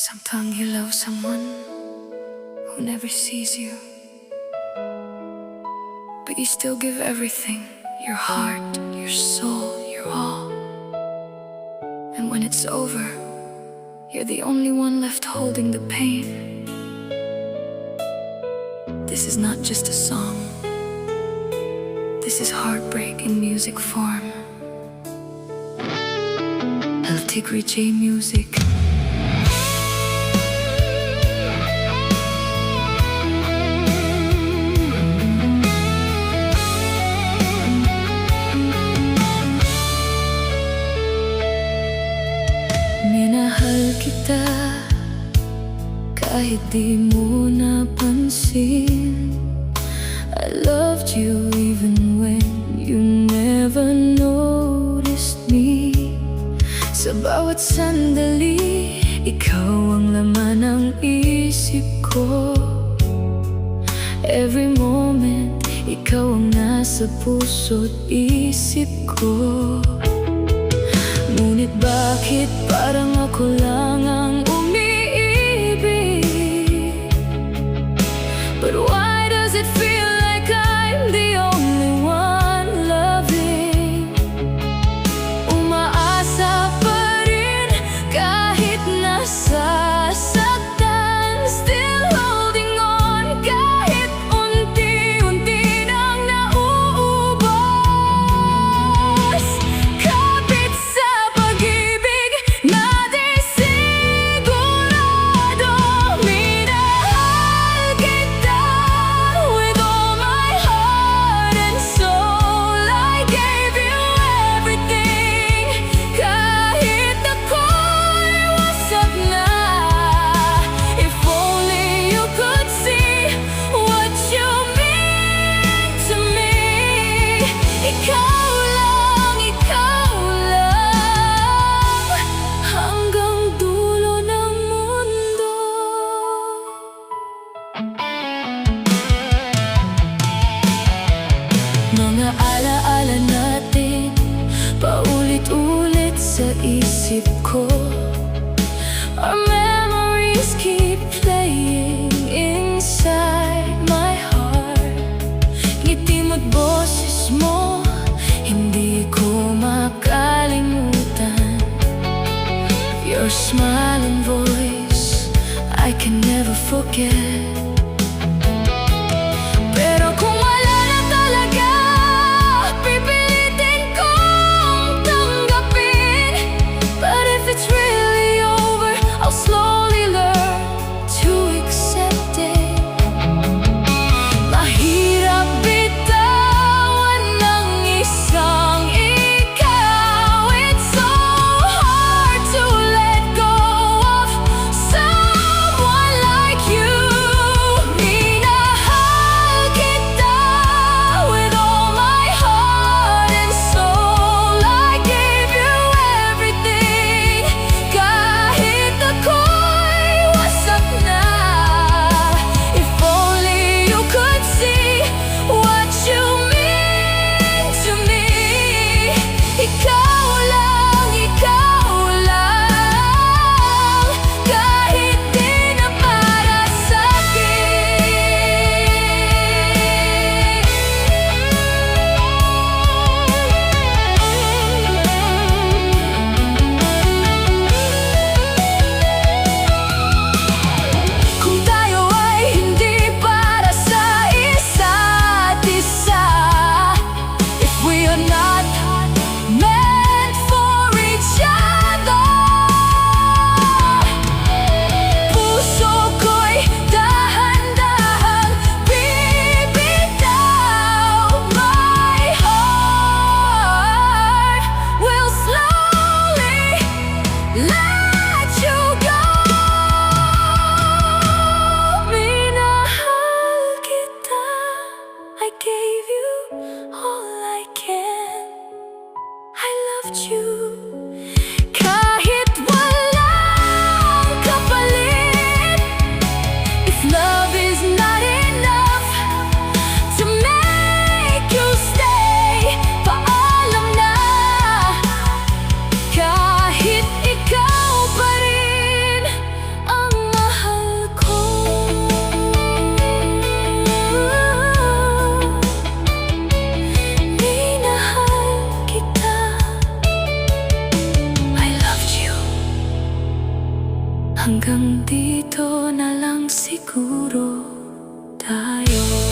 Sometimes you love someone who never sees you, but you still give everything, your heart, your soul, your all. And when it's over, you're the only one left holding the pain. This is not just a song. This is heartbreak in music form. El Tigre Music. Minahal kita kahit di mo napansin. I loved you even when you never noticed me. Sa bawat sandali, ikaw ang laman ng isip ko. Every moment, ikaw ang nasa puso't isip ko. Ngunit bakit parang ako lang ang umiibig? But why does it feel like I'm the only one loving? Umaasa pa rin kahit nasasaktan, still holding on kahit unti-unti nang nauubos. Kapit sa pag-ibig na di sigurado, minahal kita with all my heart and soul. I gave you everything, kahit ako'y wasak na. If only you could see what you mean to me. Ikaw lang, hanggang dulo ng mundo. Mga alaala natin paulit-ulit sa isip ko. Our memories keep playing inside my heart. Ngiti mo't boses mo, hindi ko makalimutan. Your smile and voice, I can never forget. Pero kung wala na talaga, pipilitin kong tanggapin. But if it's really over, I'll slowly learn to accept it. Mahirap bitawan ng isang ikaw. It's so hard to let go of someone like you. Minahal kita with all my heart and soul. I gave you everything, kahit ako'y wasak na. If only you could see what you mean to me. Ikaw lang, kahit di na para sa'kin. Kung tayo ay hindi para sa isa't isa, if we are not meant for each other, puso ko'y dahan-dahang bibitaw. My heart will slowly let you go. Minahal kita, I gave you all I can. I loved you kahit walang kapalit. If love is not enough to make you stay, paalam na. Kahit ikaw Hanggang dito na lang siguro tayo.